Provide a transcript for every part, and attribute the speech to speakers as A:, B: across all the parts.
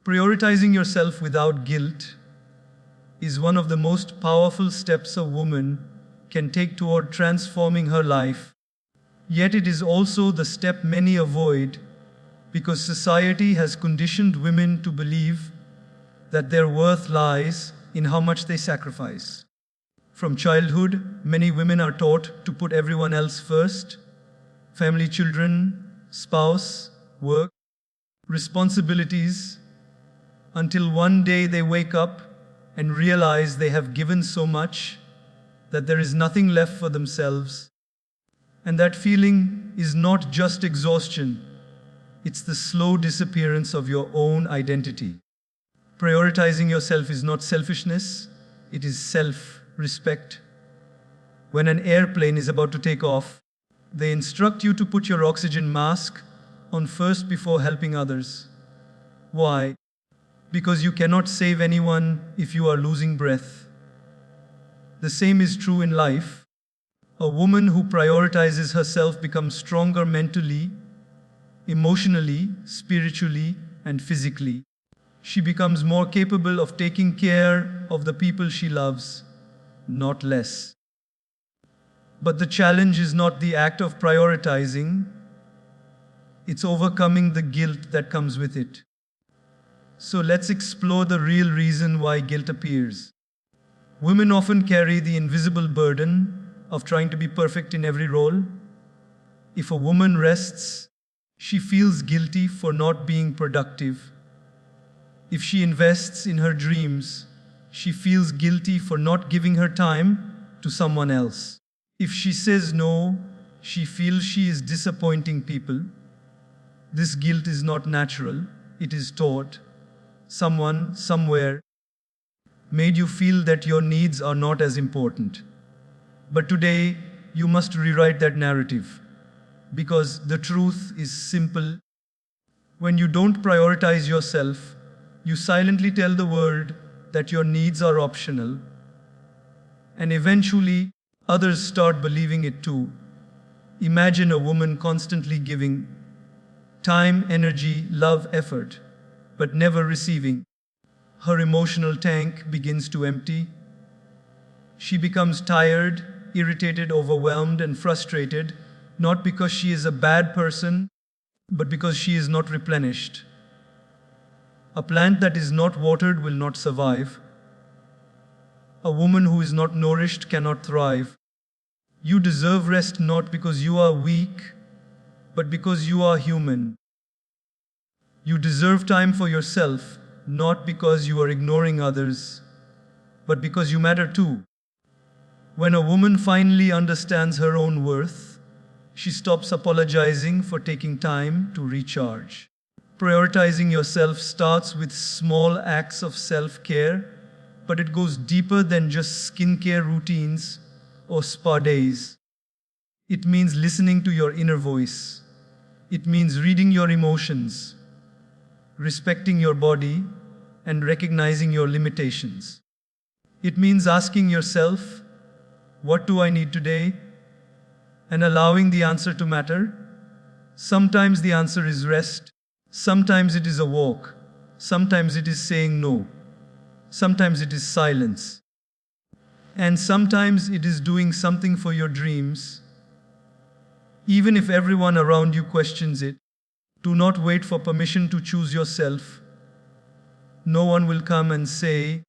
A: Prioritizing yourself without guilt is one of the most powerful steps a woman can take toward transforming her life. Yet it is also the step many avoid because society has conditioned women to believe that their worth lies in how much they sacrifice. From childhood, many women are taught to put everyone else first: family, children, spouse, work, responsibilities, until one day they wake up and realize they have given so much that there is nothing left for themselves. And that feeling is not just exhaustion, it's the slow disappearance of your own identity. Prioritizing yourself is not selfishness, it is self-respect. When an airplane is about to take off, they instruct you to put your oxygen mask on first before helping others. Why? Because you cannot save anyone if you are losing breath. The same is true in life. A woman who prioritizes herself becomes stronger mentally, emotionally, spiritually, and physically. She becomes more capable of taking care of the people she loves, not less. But the challenge is not the act of prioritizing, it's overcoming the guilt that comes with it. So let's explore the real reason why guilt appears. Women often carry the invisible burden of trying to be perfect in every role. If a woman rests, she feels guilty for not being productive. If she invests in her dreams, she feels guilty for not giving her time to someone else. If she says no, she feels she is disappointing people. This guilt is not natural, it is taught. Someone, somewhere, made you feel that your needs are not as important. But today, you must rewrite that narrative. Because the truth is simple. When you don't prioritize yourself, you silently tell the world that your needs are optional. And eventually, others start believing it too. Imagine a woman constantly giving time, energy, love, effort, but never receiving. Her emotional tank begins to empty. She becomes tired, irritated, overwhelmed, and frustrated, not because she is a bad person, but because she is not replenished. A plant that is not watered will not survive. A woman who is not nourished cannot thrive. You deserve rest not because you are weak, but because you are human. You deserve time for yourself, not because you are ignoring others, but because you matter too. When a woman finally understands her own worth, she stops apologizing for taking time to recharge. Prioritizing yourself starts with small acts of self-care, but it goes deeper than just skincare routines or spa days. It means listening to your inner voice. It means reading your emotions, respecting your body, and recognizing your limitations. It means asking yourself, what do I need today? And allowing the answer to matter. Sometimes the answer is rest. Sometimes it is a walk. Sometimes it is saying no. Sometimes it is silence. And sometimes it is doing something for your dreams. Even if everyone around you questions it, do not wait for permission to choose yourself. No one will come and say,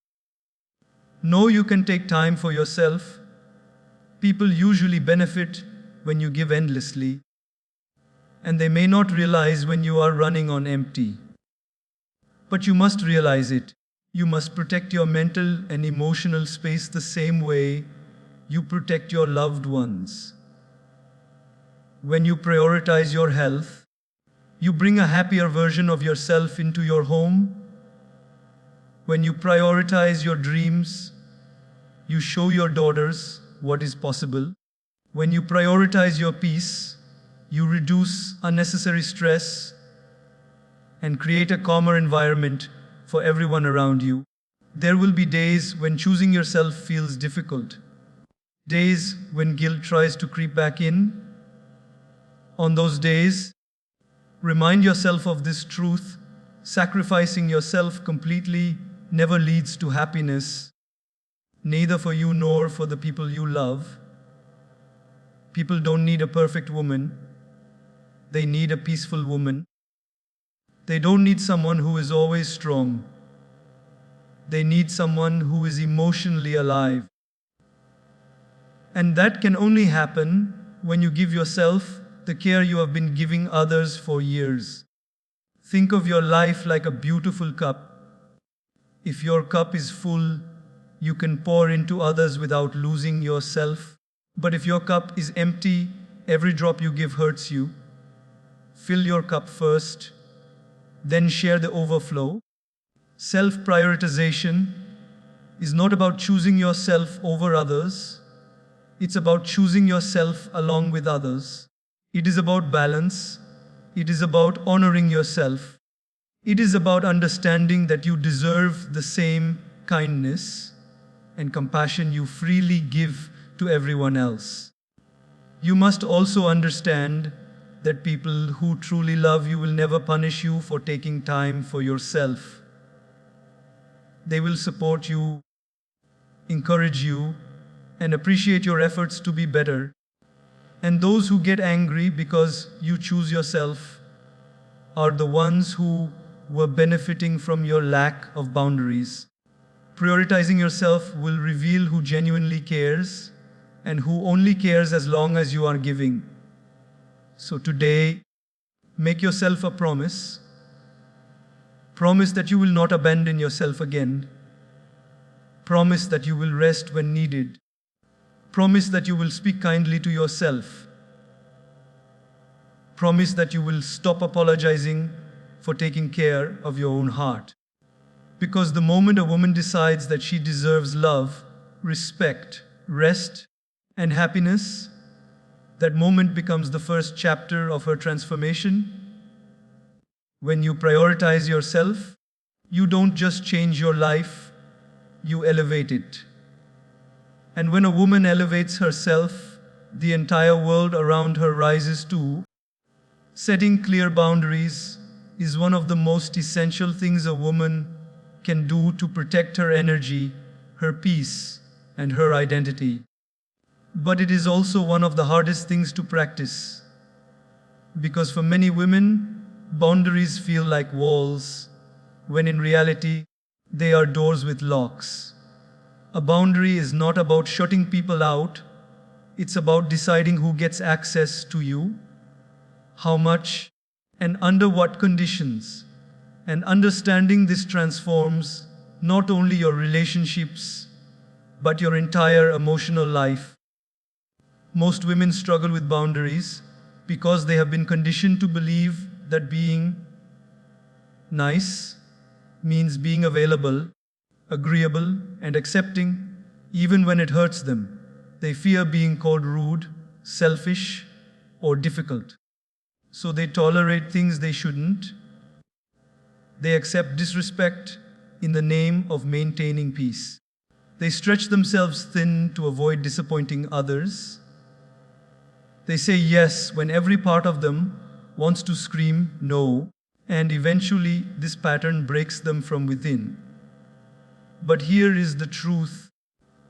A: no, you can take time for yourself. People usually benefit when you give endlessly, and they may not realize when you are running on empty. But you must realize it. You must protect your mental and emotional space the same way you protect your loved ones. When you prioritize your health, you bring a happier version of yourself into your home. When you prioritize your dreams, you show your daughters what is possible. When you prioritize your peace, you reduce unnecessary stress and create a calmer environment for everyone around you. There will be days when choosing yourself feels difficult. Days when guilt tries to creep back in. On those days, remind yourself of this truth: Sacrificing yourself completely never leads to happiness, neither for you nor for the people you love. People don't need a perfect woman, they need a peaceful woman. They don't need someone who is always strong. They need someone who is emotionally alive. And that can only happen when you give yourself the care you have been giving others for years. Think of your life like a beautiful cup. If your cup is full, you can pour into others without losing yourself. But if your cup is empty, every drop you give hurts you. Fill your cup first, then share the overflow. Self-prioritization is not about choosing yourself over others. It's about choosing yourself along with others. It is about balance. It is about honoring yourself. It is about understanding that you deserve the same kindness and compassion you freely give to everyone else. You must also understand that people who truly love you will never punish you for taking time for yourself. They will support you, encourage you, and appreciate your efforts to be better. And those who get angry because you choose yourself are the ones who were benefiting from your lack of boundaries. Prioritizing yourself will reveal who genuinely cares and who only cares as long as you are giving. So today, make yourself a promise. Promise that you will not abandon yourself again. Promise that you will rest when needed. Promise that you will speak kindly to yourself. Promise that you will stop apologizing for taking care of your own heart. Because the moment a woman decides that she deserves love, respect, rest, and happiness, that moment becomes the first chapter of her transformation. When you prioritize yourself, you don't just change your life, you elevate it. And when a woman elevates herself, the entire world around her rises too. Setting clear boundaries is one of the most essential things a woman can do to protect her energy, her peace, and her identity. But it is also one of the hardest things to practice. Because for many women, boundaries feel like walls, when in reality, they are doors with locks. A boundary is not about shutting people out, it's about deciding who gets access to you, how much, and under what conditions. And understanding this transforms not only your relationships, but your entire emotional life. Most women struggle with boundaries because they have been conditioned to believe that being nice means being available, agreeable, and accepting, even when it hurts them. They fear being called rude, selfish, or difficult. So they tolerate things they shouldn't. They accept disrespect in the name of maintaining peace. They stretch themselves thin to avoid disappointing others. They say yes when every part of them wants to scream no, and eventually this pattern breaks them from within. But here is the truth.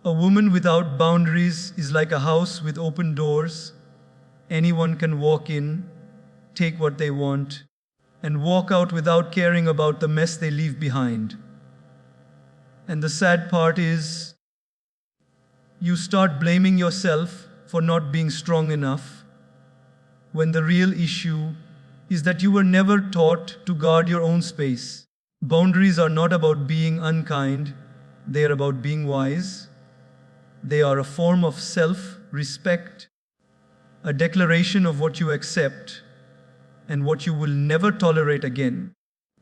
A: A woman without boundaries is like a house with open doors. Anyone can walk in, take what they want, and walk out without caring about the mess they leave behind. And the sad part is, you start blaming yourself for not being strong enough, when the real issue is that you were never taught to guard your own space. Boundaries are not about being unkind, they are about being wise. They are a form of self-respect, a declaration of what you accept and what you will never tolerate again.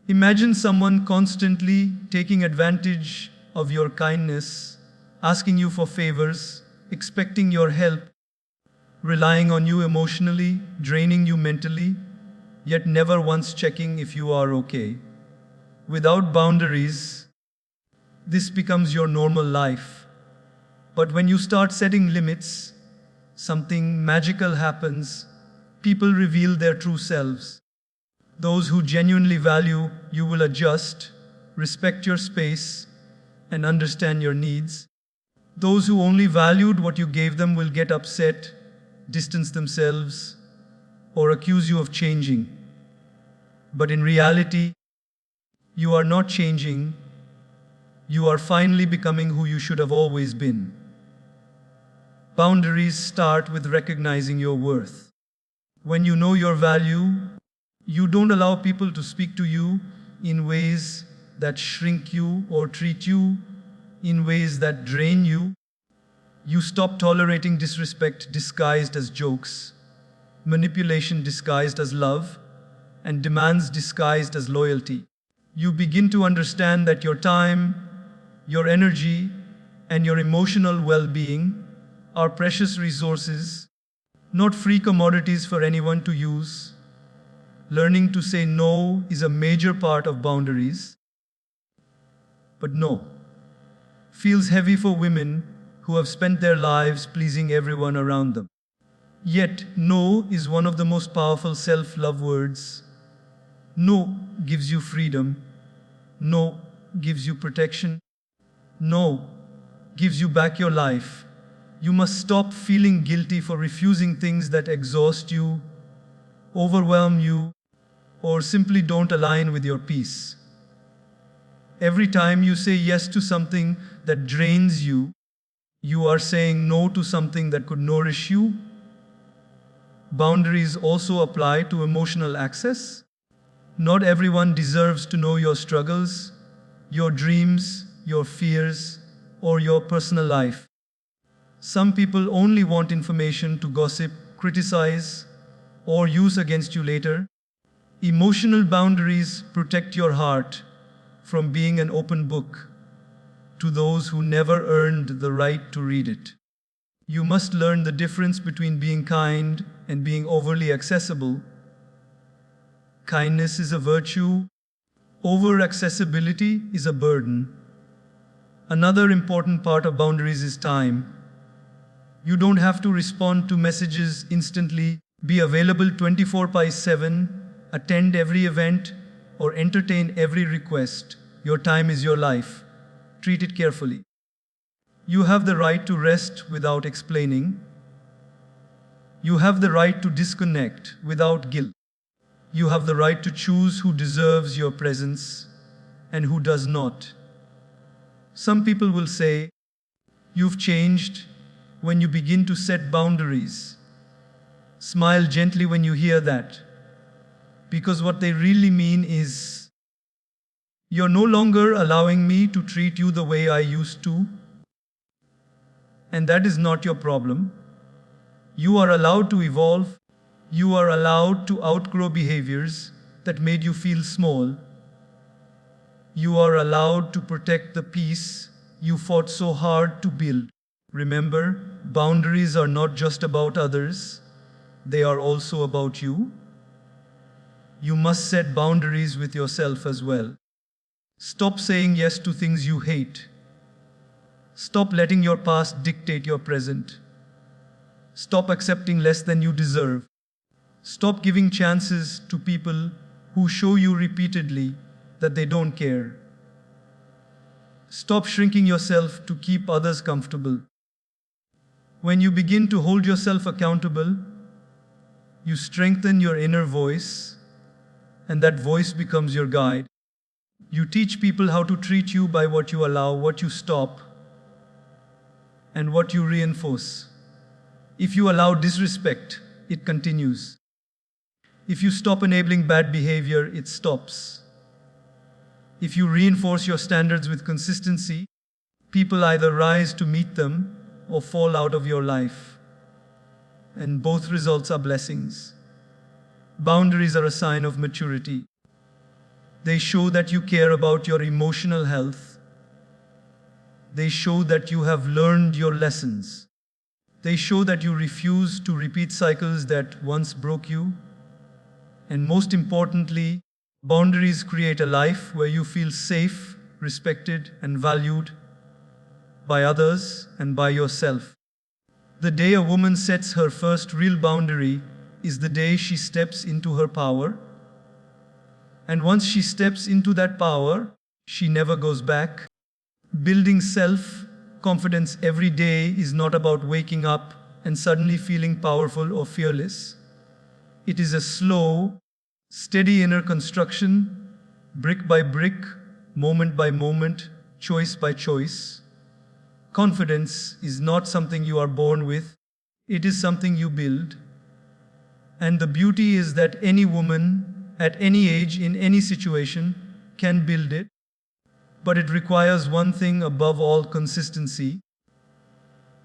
A: Imagine someone constantly taking advantage of your kindness, asking you for favors, expecting your help, relying on you emotionally, draining you mentally, yet never once checking if you are okay. Without boundaries, this becomes your normal life. But when you start setting limits, something magical happens. People reveal their true selves. Those who genuinely value you will adjust, respect your space, and understand your needs. Those who only valued what you gave them will get upset, distance themselves, or accuse you of changing. But in reality, you are not changing. You are finally becoming who you should have always been. Boundaries start with recognizing your worth. When you know your value, you don't allow people to speak to you in ways that shrink you or treat you in ways that drain you. You stop tolerating disrespect disguised as jokes, manipulation disguised as love, and demands disguised as loyalty. You begin to understand that your time, your energy, and your emotional well-being are precious resources, not free commodities for anyone to use. Learning to say no is a major part of boundaries. But no feels heavy for women who have spent their lives pleasing everyone around them. Yet, no is one of the most powerful self-love words. No gives you freedom. No gives you protection. No gives you back your life. You must stop feeling guilty for refusing things that exhaust you, overwhelm you, or simply don't align with your peace. Every time you say yes to something that drains you, you are saying no to something that could nourish you. Boundaries also apply to emotional access. Not everyone deserves to know your struggles, your dreams, your fears, or your personal life. Some people only want information to gossip, criticize, or use against you later. Emotional boundaries protect your heart from being an open book to those who never earned the right to read it. You must learn the difference between being kind and being overly accessible. Kindness is a virtue. Over-accessibility is a burden. Another important part of boundaries is time. You don't have to respond to messages instantly, be available 24/7, attend every event, or entertain every request. Your time is your life. Treat it carefully. You have the right to rest without explaining. You have the right to disconnect without guilt. You have the right to choose who deserves your presence and who does not. Some people will say, "You've changed," when you begin to set boundaries. Smile gently when you hear that, because what they really mean is, "You're no longer allowing me to treat you the way I used to." And that is not your problem. You are allowed to evolve. You are allowed to outgrow behaviors that made you feel small. You are allowed to protect the peace you fought so hard to build. Remember, boundaries are not just about others, they are also about you. You must set boundaries with yourself as well. Stop saying yes to things you hate. Stop letting your past dictate your present. Stop accepting less than you deserve. Stop giving chances to people who show you repeatedly that they don't care. Stop shrinking yourself to keep others comfortable. When you begin to hold yourself accountable, you strengthen your inner voice, and that voice becomes your guide. You teach people how to treat you by what you allow, what you stop, and what you reinforce. If you allow disrespect, it continues. If you stop enabling bad behavior, it stops. If you reinforce your standards with consistency, people either rise to meet them or fall out of your life. And both results are blessings. Boundaries are a sign of maturity. They show that you care about your emotional health. They show that you have learned your lessons. They show that you refuse to repeat cycles that once broke you. And most importantly, boundaries create a life where you feel safe, respected, and valued by others and by yourself. The day a woman sets her first real boundary is the day she steps into her power. And once she steps into that power, she never goes back. Building self confidence every day is not about waking up and suddenly feeling powerful or fearless. It is a slow, steady inner construction, brick by brick, moment by moment, choice by choice. Confidence is not something you are born with, it is something you build. And the beauty is that any woman, at any age, in any situation, can build it. But it requires one thing above all: consistency.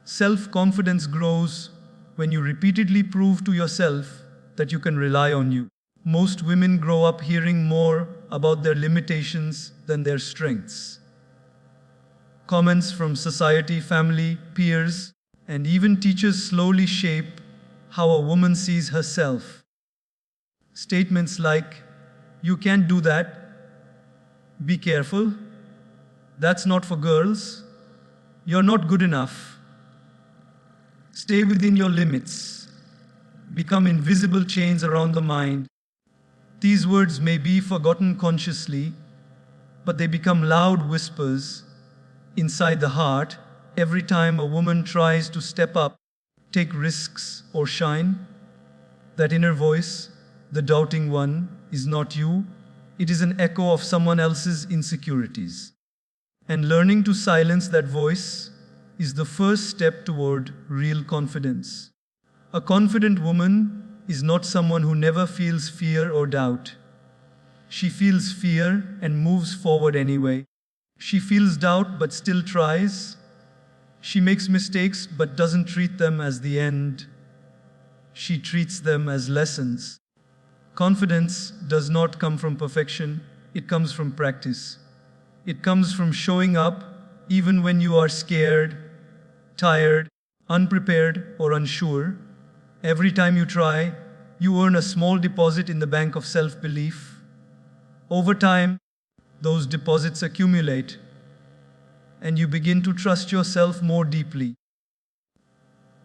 A: Self confidence grows when you repeatedly prove to yourself that you can rely on you. Most women grow up hearing more about their limitations than their strengths. Comments from society, family, peers, and even teachers slowly shape how a woman sees herself. Statements like, "You can't do that," "Be careful," "That's not for girls," "You're not good enough," "Stay within your limits," become invisible chains around the mind. These words may be forgotten consciously, but they become loud whispers inside the heart every time a woman tries to step up, take risks, or shine. That inner voice, the doubting one, is not you. It is an echo of someone else's insecurities. And learning to silence that voice is the first step toward real confidence. A confident woman is not someone who never feels fear or doubt. She feels fear and moves forward anyway. She feels doubt but still tries. She makes mistakes but doesn't treat them as the end. She treats them as lessons. Confidence does not come from perfection, it comes from practice. It comes from showing up even when you are scared, tired, unprepared, or unsure. Every time you try, you earn a small deposit in the bank of self-belief. Over time, those deposits accumulate, and you begin to trust yourself more deeply.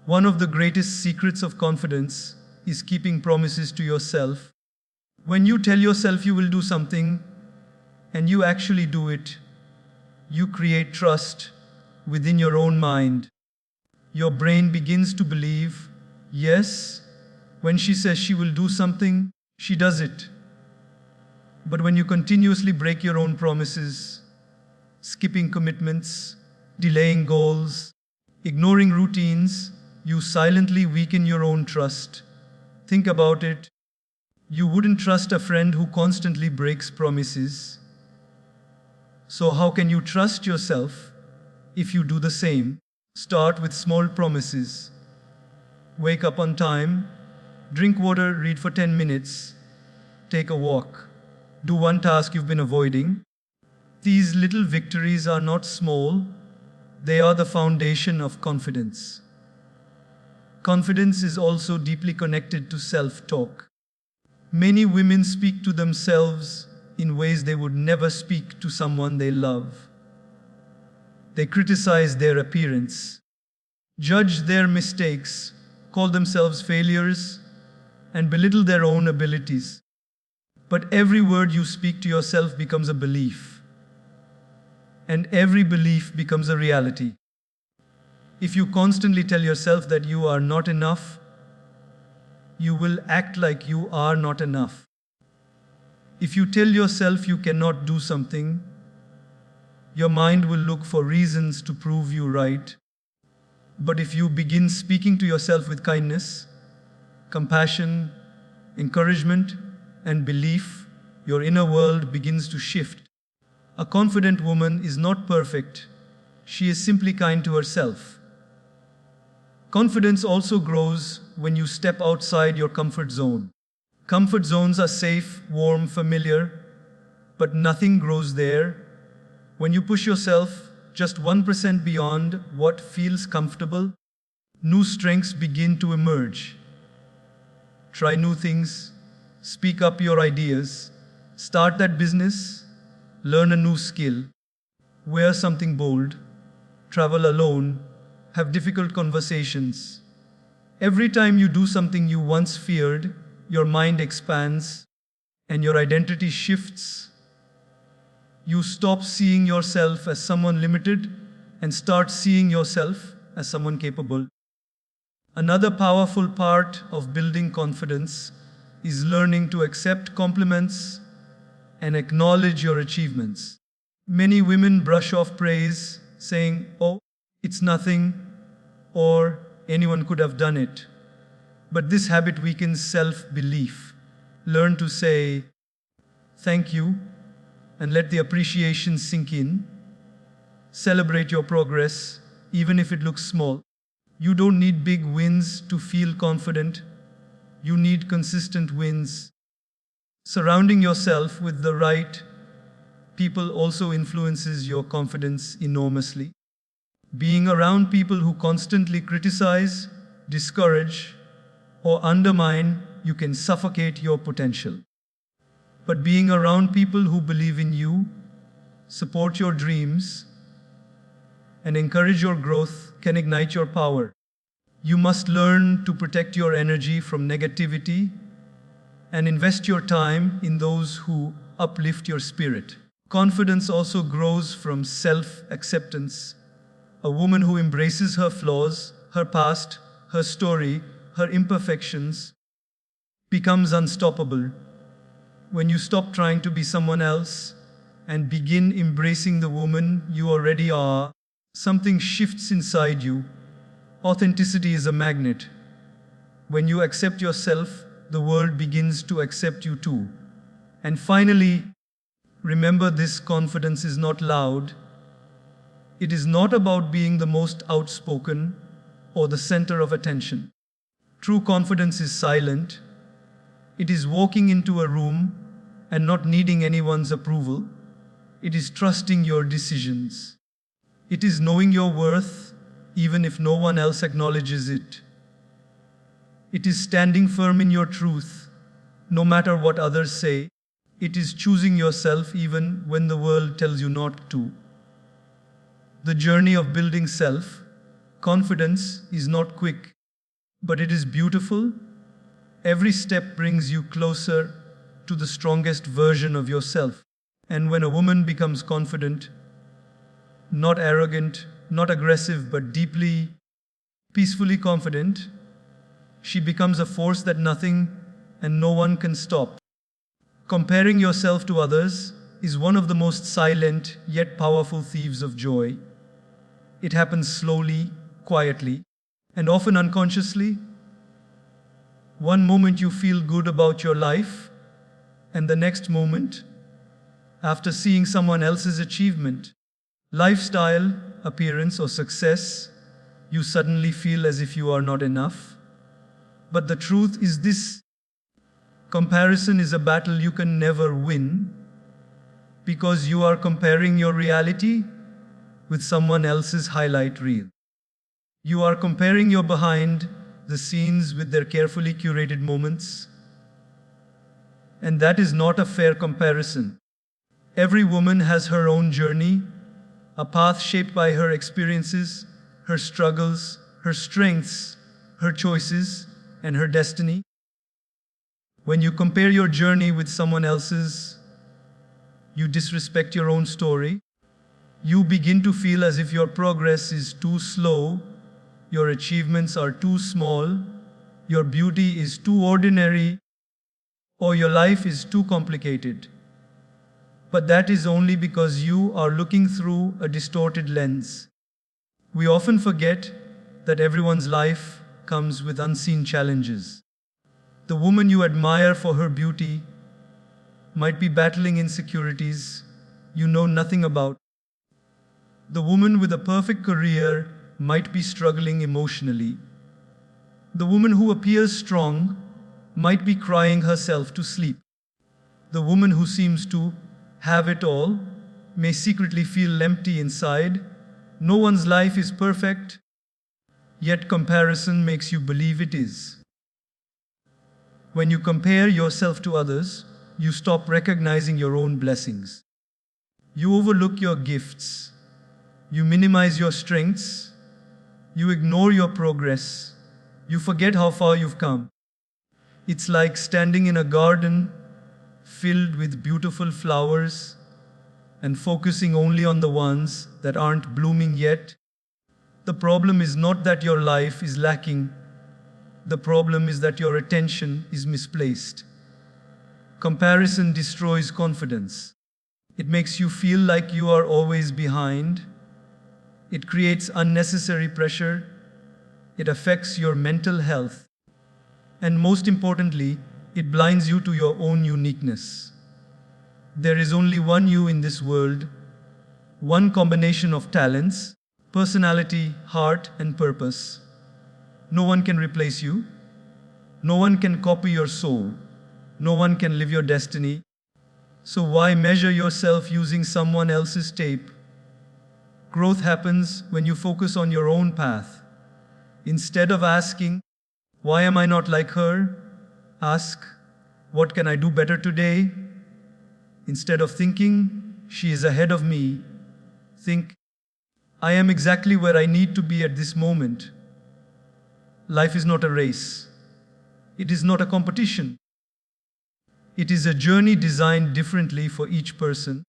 A: One of the greatest secrets of confidence is keeping promises to yourself. When you tell yourself you will do something, and you actually do it, you create trust within your own mind. Your brain begins to believe, yes, when she says she will do something, she does it. But when you continuously break your own promises, skipping commitments, delaying goals, ignoring routines, you silently weaken your own trust. Think about it. You wouldn't trust a friend who constantly breaks promises. So how can you trust yourself if you do the same? Start with small promises. Wake up on time, drink water, read for 10 minutes, take a walk, do one task you've been avoiding. These little victories are not small, they are the foundation of confidence. Confidence is also deeply connected to self-talk. Many women speak to themselves in ways they would never speak to someone they love. They criticize their appearance, judge their mistakes, call themselves failures, and belittle their own abilities. But every word you speak to yourself becomes a belief, and every belief becomes a reality. If you constantly tell yourself that you are not enough, you will act like you are not enough. If you tell yourself you cannot do something, your mind will look for reasons to prove you right. But if you begin speaking to yourself with kindness, compassion, encouragement, and belief, your inner world begins to shift. A confident woman is not perfect. She is simply kind to herself. Confidence also grows when you step outside your comfort zone. Comfort zones are safe, warm, familiar, but nothing grows there. When you push yourself just 1% beyond what feels comfortable, new strengths begin to emerge. Try new things, speak up your ideas, start that business, learn a new skill, wear something bold, travel alone, have difficult conversations. Every time you do something you once feared, your mind expands. and your identity shifts. You stop seeing yourself as someone limited and start seeing yourself as someone capable. Another powerful part of building confidence is learning to accept compliments and acknowledge your achievements. Many women brush off praise, saying, "Oh, it's nothing," or "anyone could have done it." But this habit weakens self-belief. Learn to say, "Thank you," and let the appreciation sink in. Celebrate your progress, even if it looks small. You don't need big wins to feel confident. You need consistent wins. Surrounding yourself with the right people also influences your confidence enormously. Being around people who constantly criticize, discourage, or undermine you can suffocate your potential. But being around people who believe in you, support your dreams, and encourage your growth can ignite your power. You must learn to protect your energy from negativity and invest your time in those who uplift your spirit. Confidence also grows from self-acceptance. A woman who embraces her flaws, her past, her story, her imperfections, becomes unstoppable. When you stop trying to be someone else and begin embracing the woman you already are, something shifts inside you. Authenticity is a magnet. When you accept yourself, the world begins to accept you too. And finally, remember this: confidence is not loud. It is not about being the most outspoken or the center of attention. True confidence is silent. It is walking into a room and not needing anyone's approval. It is trusting your decisions. It is knowing your worth even if no one else acknowledges it. It is standing firm in your truth, no matter what others say. It is choosing yourself even when the world tells you not to. The journey of building self-confidence is not quick, but it is beautiful. Every step brings you closer to the strongest version of yourself. And when a woman becomes confident, not arrogant, not aggressive, but deeply, peacefully confident, she becomes a force that nothing and no one can stop. Comparing yourself to others is one of the most silent yet powerful thieves of joy. It happens slowly, quietly, and often unconsciously. One moment you feel good about your life, and the next moment, after seeing someone else's achievement, lifestyle, appearance, or success, you suddenly feel as if you are not enough. But the truth is this: comparison is a battle you can never win, because you are comparing your reality with someone else's highlight reel. You are comparing your behind the scenes with their carefully curated moments. And that is not a fair comparison. Every woman has her own journey, a path shaped by her experiences, her struggles, her strengths, her choices, and her destiny. When you compare your journey with someone else's, you disrespect your own story. You begin to feel as if your progress is too slow, your achievements are too small, your beauty is too ordinary, or your life is too complicated. But that is only because you are looking through a distorted lens. We often forget that everyone's life comes with unseen challenges. The woman you admire for her beauty might be battling insecurities you know nothing about. The woman with a perfect career might be struggling emotionally. The woman who appears strong might be crying herself to sleep. The woman who seems to have it all may secretly feel empty inside. No one's life is perfect, yet comparison makes you believe it is. When you compare yourself to others, you stop recognizing your own blessings. You overlook your gifts. You minimize your strengths. You ignore your progress. You forget how far you've come. It's like standing in a garden filled with beautiful flowers, and focusing only on the ones that aren't blooming yet. The problem is not that your life is lacking, the problem is that your attention is misplaced. Comparison destroys confidence. It makes you feel like you are always behind. It creates unnecessary pressure. It affects your mental health. And most importantly, it blinds you to your own uniqueness. There is only one you in this world, one combination of talents, personality, heart, and purpose. No one can replace you. No one can copy your soul. No one can live your destiny. So why measure yourself using someone else's tape? Growth happens when you focus on your own path. Instead of asking, why am I not like her? Ask, what can I do better today? Instead of thinking, she is ahead of me, think, I am exactly where I need to be at this moment. Life is not a race. It is not a competition. It is a journey designed differently for each person.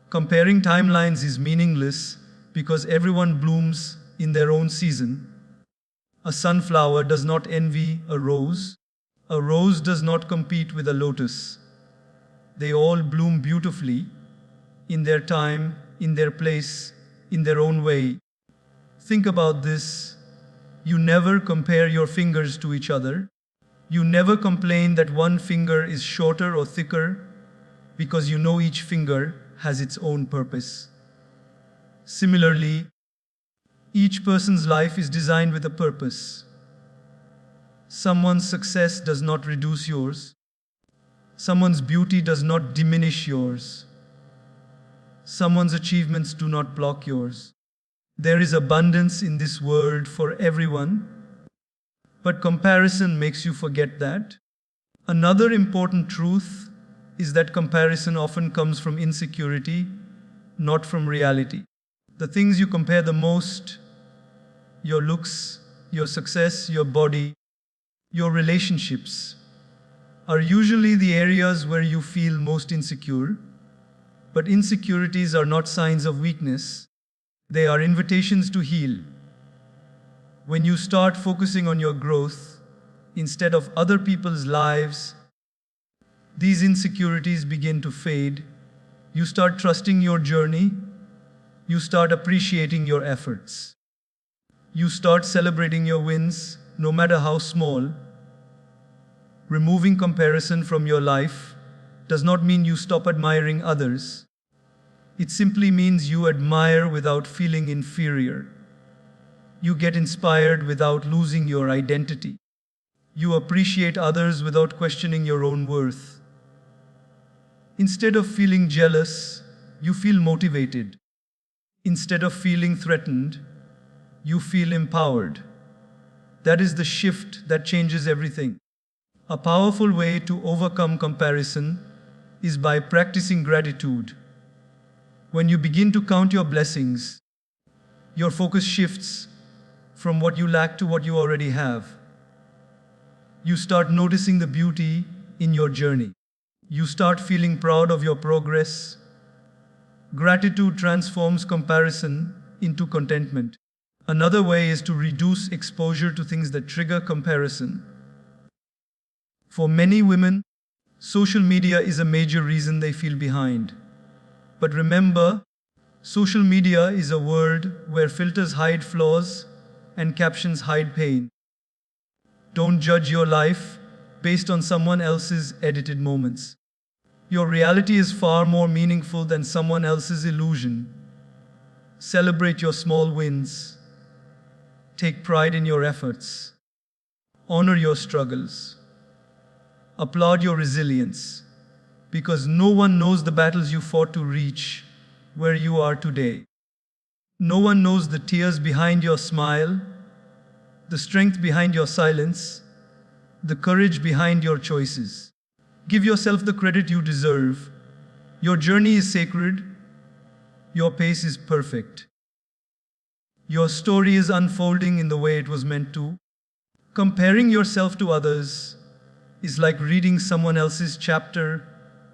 A: Comparing timelines is meaningless because everyone blooms in their own season. A sunflower does not envy a rose. A rose does not compete with a lotus. They all bloom beautifully, in their time, in their place, in their own way. Think about this. You never compare your fingers to each other. You never complain that one finger is shorter or thicker because you know each finger has its own purpose. Similarly, each person's life is designed with a purpose. Someone's success does not reduce yours. Someone's beauty does not diminish yours. Someone's achievements do not block yours. There is abundance in this world for everyone, but comparison makes you forget that. Another important truth is that comparison often comes from insecurity, not from reality. The things you compare the most, your looks, your success, your body, your relationships, are usually the areas where you feel most insecure. But insecurities are not signs of weakness. They are invitations to heal. When you start focusing on your growth instead of other people's lives, these insecurities begin to fade. You start trusting your journey. You start appreciating your efforts. You start celebrating your wins, no matter how small. Removing comparison from your life does not mean you stop admiring others. It simply means you admire without feeling inferior. You get inspired without losing your identity. You appreciate others without questioning your own worth. Instead of feeling jealous, you feel motivated. Instead of feeling threatened, you feel empowered. That is the shift that changes everything. A powerful way to overcome comparison is by practicing gratitude. When you begin to count your blessings, your focus shifts from what you lack to what you already have. You start noticing the beauty in your journey. You start feeling proud of your progress. Gratitude transforms comparison into contentment. Another way is to reduce exposure to things that trigger comparison. For many women, social media is a major reason they feel behind. But remember, social media is a world where filters hide flaws and captions hide pain. Don't judge your life based on someone else's edited moments. Your reality is far more meaningful than someone else's illusion. Celebrate your small wins. Take pride in your efforts. Honor your struggles. Applaud your resilience, because no one knows the battles you fought to reach where you are today. No one knows the tears behind your smile, the strength behind your silence, the courage behind your choices. Give yourself the credit you deserve. Your journey is sacred. Your pace is perfect. Your story is unfolding in the way it was meant to. Comparing yourself to others is like reading someone else's chapter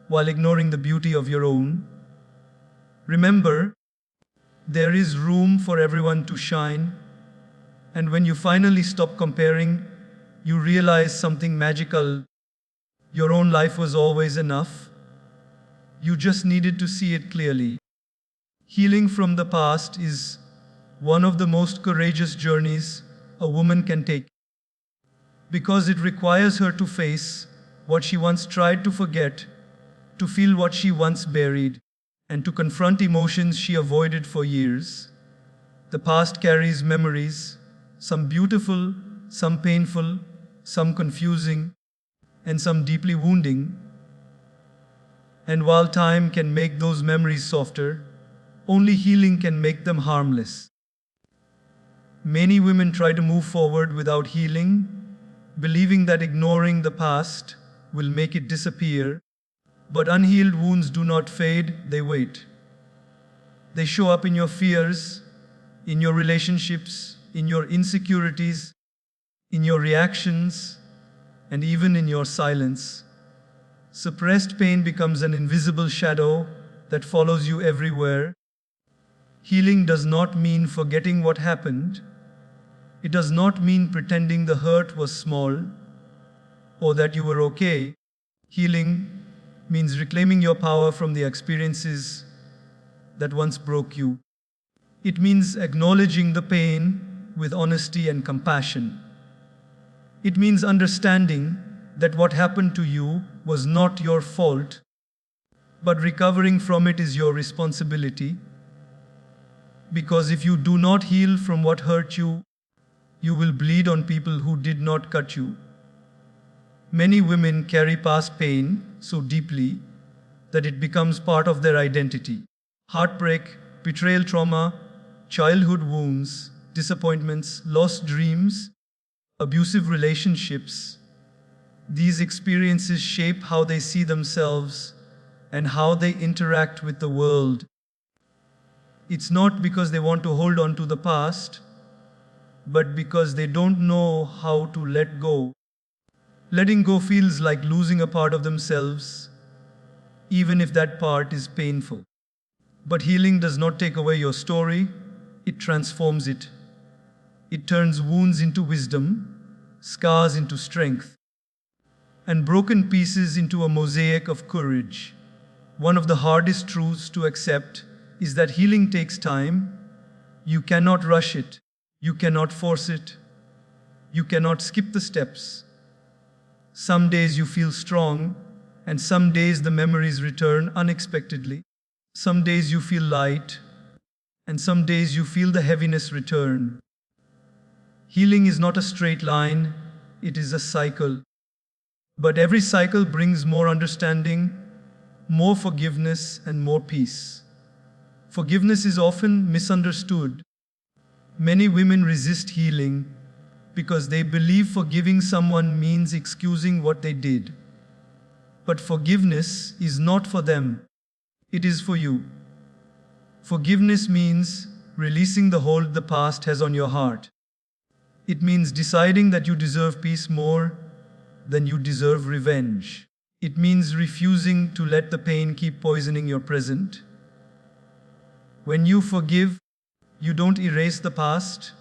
A: while ignoring the beauty of your own. Remember, there is room for everyone to shine, and when you finally stop comparing, you realize something magical. Your own life was always enough. You just needed to see it clearly. Healing from the past is one of the most courageous journeys a woman can take because it requires her to face what she once tried to forget, to feel what she once buried, and to confront emotions she avoided for years. The past carries memories, some beautiful, some painful, some confusing, and some deeply wounding. And while time can make those memories softer, only healing can make them harmless. Many women try to move forward without healing, believing that ignoring the past will make it disappear. But unhealed wounds do not fade, they wait. They show up in your fears, in your relationships, in your insecurities, in your reactions, and even in your silence. Suppressed pain becomes an invisible shadow that follows you everywhere. Healing does not mean forgetting what happened. It does not mean pretending the hurt was small or that you were okay. Healing means reclaiming your power from the experiences that once broke you. It means acknowledging the pain with honesty and compassion. It means understanding that what happened to you was not your fault, but recovering from it is your responsibility. Because if you do not heal from what hurt you, you will bleed on people who did not cut you. Many women carry past pain so deeply that it becomes part of their identity. Heartbreak, betrayal trauma, childhood wounds, disappointments, lost dreams, abusive relationships. These experiences shape how they see themselves and how they interact with the world. It's not because they want to hold on to the past, but because they don't know how to let go. Letting go feels like losing a part of themselves, even if that part is painful. But healing does not take away your story, it transforms it. It turns wounds into wisdom, scars into strength, and broken pieces into a mosaic of courage. One of the hardest truths to accept is that healing takes time. You cannot rush it. You cannot force it. You cannot skip the steps. Some days you feel strong, and some days the memories return unexpectedly. Some days you feel light, and some days you feel the heaviness return. Healing is not a straight line, it is a cycle. But every cycle brings more understanding, more forgiveness, and more peace. Forgiveness is often misunderstood. Many women resist healing because they believe forgiving someone means excusing what they did. But forgiveness is not for them, it is for you. Forgiveness means releasing the hold the past has on your heart. It means deciding that you deserve peace more than you deserve revenge. It means refusing to let the pain keep poisoning your present. When you forgive, you don't erase the past,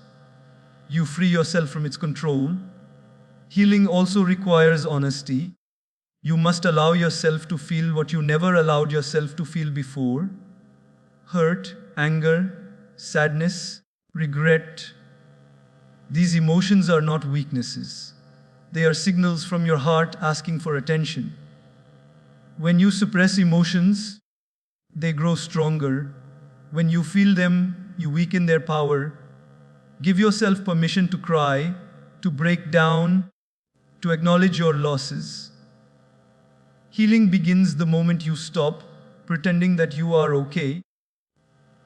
A: you free yourself from its control. Healing also requires honesty. You must allow yourself to feel what you never allowed yourself to feel before. Hurt, anger, sadness, regret. These emotions are not weaknesses. They are signals from your heart asking for attention. When you suppress emotions, they grow stronger. When you feel them, you weaken their power. Give yourself permission to cry, to break down, to acknowledge your losses. Healing begins the moment you stop pretending that you are okay.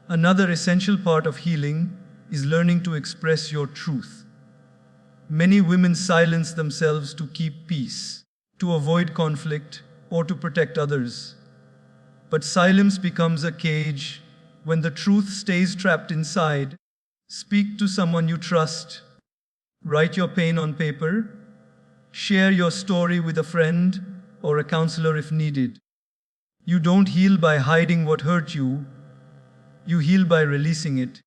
A: Another essential part of healing is learning to express your truth. Many women silence themselves to keep peace, to avoid conflict, or to protect others. But silence becomes a cage when the truth stays trapped inside. Speak to someone you trust. Write your pain on paper. Share your story with a friend or a counselor if needed. You don't heal by hiding what hurt you, you heal by releasing it.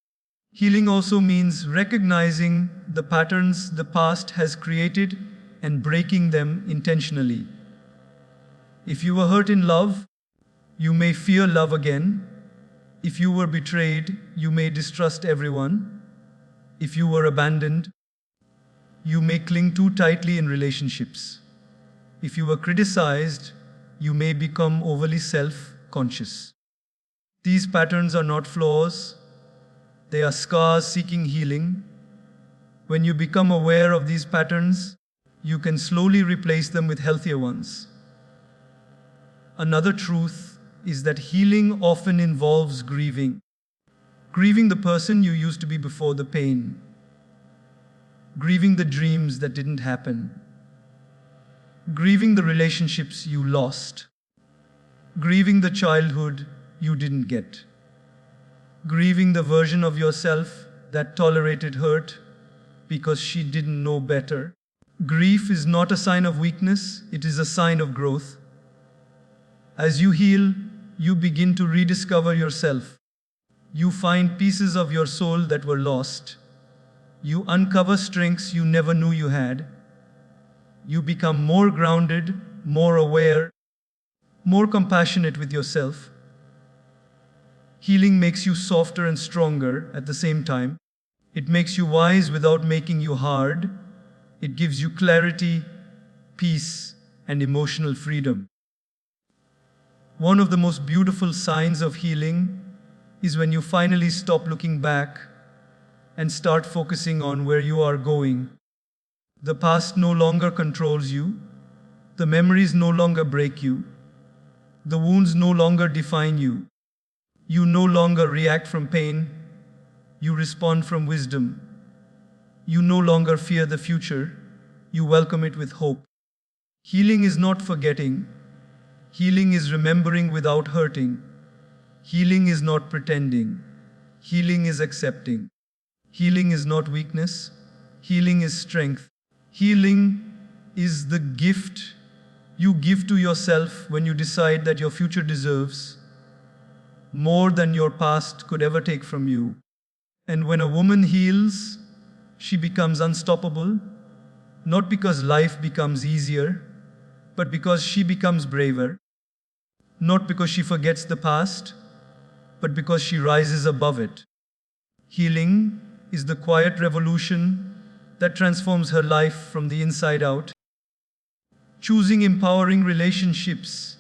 A: Healing also means recognizing the patterns the past has created and breaking them intentionally. If you were hurt in love, you may fear love again. If you were betrayed, you may distrust everyone. If you were abandoned, you may cling too tightly in relationships. If you were criticized, you may become overly self-conscious. These patterns are not flaws, they are scars seeking healing. When you become aware of these patterns, you can slowly replace them with healthier ones. Another truth is that healing often involves grieving. Grieving the person you used to be before the pain. Grieving the dreams that didn't happen. Grieving the relationships you lost. Grieving the childhood you didn't get. Grieving the version of yourself that tolerated hurt because she didn't know better. Grief is not a sign of weakness, it is a sign of growth. As you heal, you begin to rediscover yourself. You find pieces of your soul that were lost. You uncover strengths you never knew you had. You become more grounded, more aware, more compassionate with yourself. Healing makes you softer and stronger at the same time. It makes you wise without making you hard. It gives you clarity, peace, and emotional freedom. One of the most beautiful signs of healing is when you finally stop looking back and start focusing on where you are going. The past no longer controls you. The memories no longer break you. The wounds no longer define you. You no longer react from pain. You respond from wisdom. You no longer fear the future. You welcome it with hope. Healing is not forgetting. Healing is remembering without hurting. Healing is not pretending. Healing is accepting. Healing is not weakness. Healing is strength. Healing is the gift you give to yourself when you decide that your future deserves more than your past could ever take from you. And when a woman heals, she becomes unstoppable, not because life becomes easier, but because she becomes braver. Not because she forgets the past, but because she rises above it. Healing is the quiet revolution that transforms her life from the inside out. Choosing empowering relationships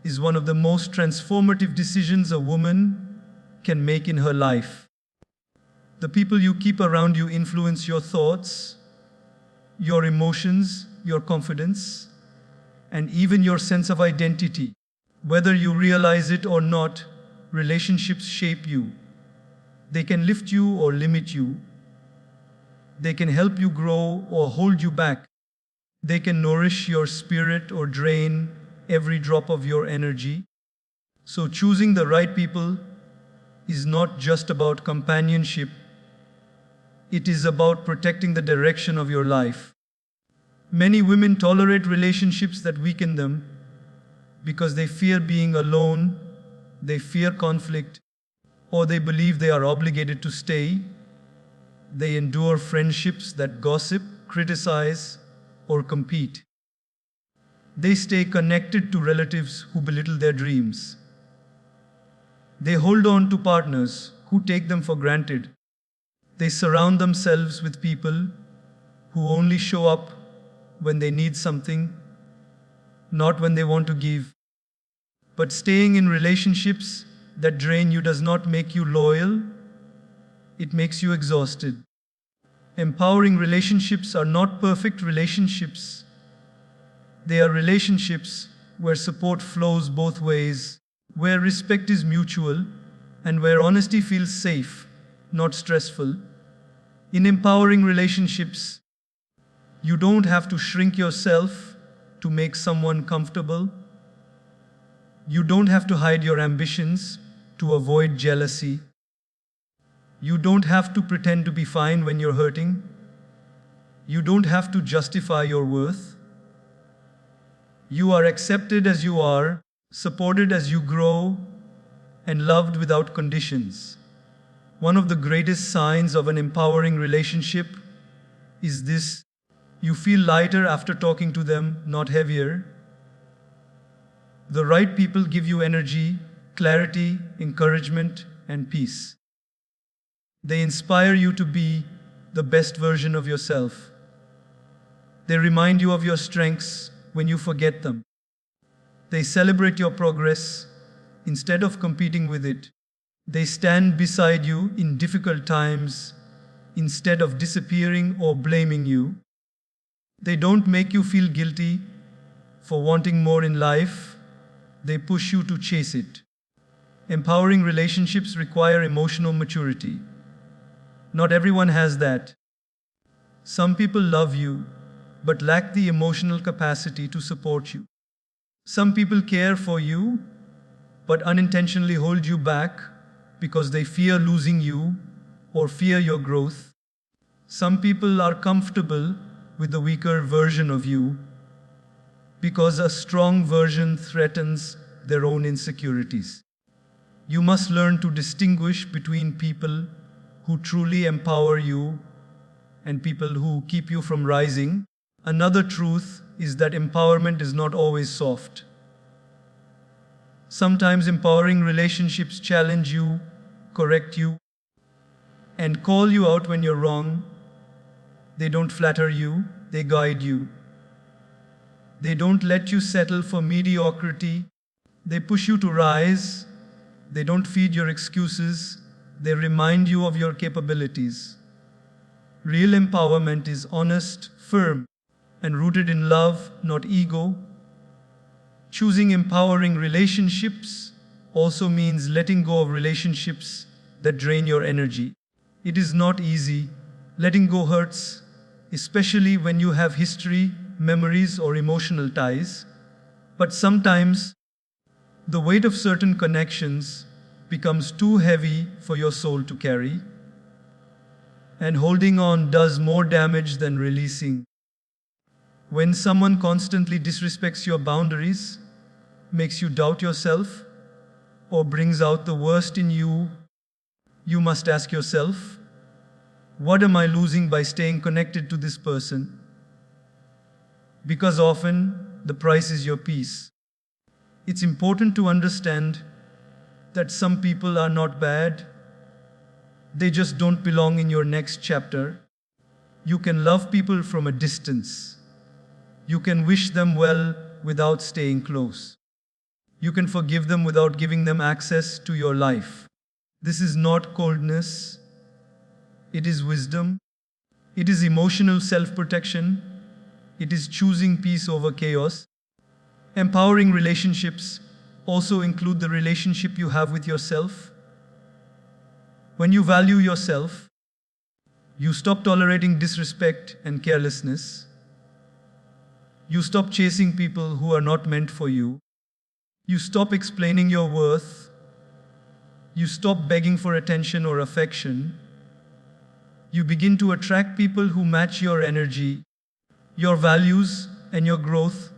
A: is one of the most transformative decisions a woman can make in her life. The people you keep around you influence your thoughts, your emotions, your confidence, and even your sense of identity. Whether you realize it or not, relationships shape you. They can lift you or limit you. They can help you grow or hold you back. They can nourish your spirit or drain every drop of your energy. So choosing the right people is not just about companionship. It is about protecting the direction of your life. Many women tolerate relationships that weaken them because they fear being alone, they fear conflict, or they believe they are obligated to stay. They endure friendships that gossip, criticize, or compete. They stay connected to relatives who belittle their dreams. They hold on to partners who take them for granted. They surround themselves with people who only show up when they need something, not when they want to give. But staying in relationships that drain you does not make you loyal, it makes you exhausted. Empowering relationships are not perfect relationships. They are relationships where support flows both ways, where respect is mutual, and where honesty feels safe, not stressful. In empowering relationships, you don't have to shrink yourself to make someone comfortable. You don't have to hide your ambitions to avoid jealousy. You don't have to pretend to be fine when you're hurting. You don't have to justify your worth. You are accepted as you are, supported as you grow, and loved without conditions. One of the greatest signs of an empowering relationship is this: you feel lighter after talking to them, not heavier. The right people give you energy, clarity, encouragement, and peace. They inspire you to be the best version of yourself. They remind you of your strengths when you forget them. They celebrate your progress instead of competing with it. They stand beside you in difficult times instead of disappearing or blaming you. They don't make you feel guilty for wanting more in life. They push you to chase it. Empowering relationships require emotional maturity. Not everyone has that. Some people love you, but lack the emotional capacity to support you. Some people care for you, but unintentionally hold you back because they fear losing you or fear your growth. Some people are comfortable with the weaker version of you because a strong version threatens their own insecurities. You must learn to distinguish between people who truly empower you and people who keep you from rising. Another truth is that empowerment is not always soft. Sometimes empowering relationships challenge you, correct you, and call you out when you're wrong. They don't flatter you, they guide you. They don't let you settle for mediocrity. They push you to rise. They don't feed your excuses. They remind you of your capabilities. Real empowerment is honest, firm, and rooted in love, not ego. Choosing empowering relationships also means letting go of relationships that drain your energy. It is not easy. Letting go hurts, especially when you have history, memories, or emotional ties. But sometimes the weight of certain connections becomes too heavy for your soul to carry, and holding on does more damage than releasing. When someone constantly disrespects your boundaries, makes you doubt yourself, or brings out the worst in you, you must ask yourself, what am I losing by staying connected to this person? Because often the price is your peace. It's important to understand that some people are not bad. They just don't belong in your next chapter. You can love people from a distance. You can wish them well without staying close. You can forgive them without giving them access to your life. This is not coldness. It is wisdom. It is emotional self-protection. It is choosing peace over chaos. Empowering relationships also include the relationship you have with yourself. When you value yourself, you stop tolerating disrespect and carelessness. You stop chasing people who are not meant for you. You stop explaining your worth. You stop begging for attention or affection. You begin to attract people who match your energy, your values, and your growth.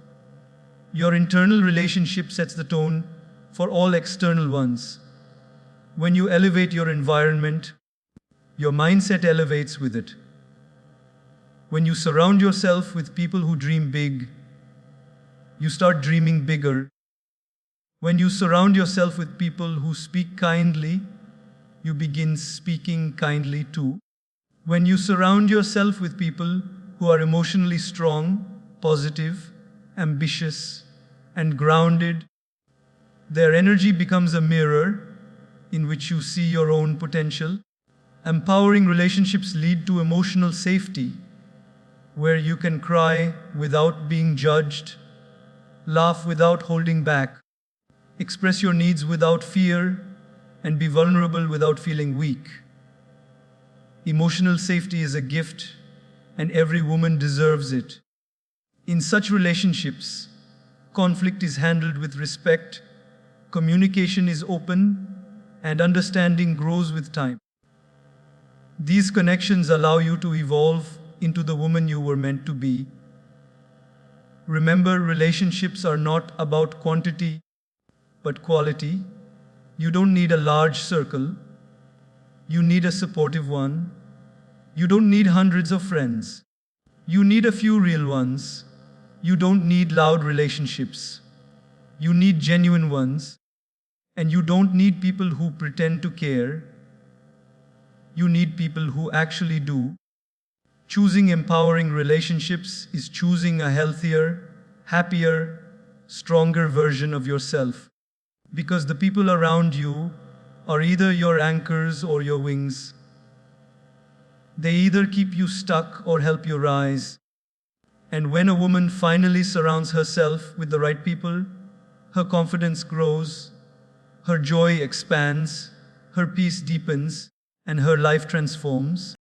A: Your internal relationship sets the tone for all external ones. When you elevate your environment, your mindset elevates with it. When you surround yourself with people who dream big, you start dreaming bigger. When you surround yourself with people who speak kindly, you begin speaking kindly too. When you surround yourself with people who are emotionally strong, positive, ambitious, and grounded, their energy becomes a mirror in which you see your own potential. Empowering relationships lead to emotional safety, where you can cry without being judged, laugh without holding back, express your needs without fear, and be vulnerable without feeling weak. Emotional safety is a gift, and every woman deserves it. In such relationships, conflict is handled with respect, communication is open, and understanding grows with time. These connections allow you to evolve into the woman you were meant to be. Remember, relationships are not about quantity, but quality. You don't need a large circle. You need a supportive one. You don't need hundreds of friends. You need a few real ones. You don't need loud relationships. You need genuine ones. And you don't need people who pretend to care. You need people who actually do. Choosing empowering relationships is choosing a healthier, happier, stronger version of yourself. Because the people around you are either your anchors or your wings. They either keep you stuck or help you rise. And when a woman finally surrounds herself with the right people, her confidence grows, her joy expands, her peace deepens, and her life transforms.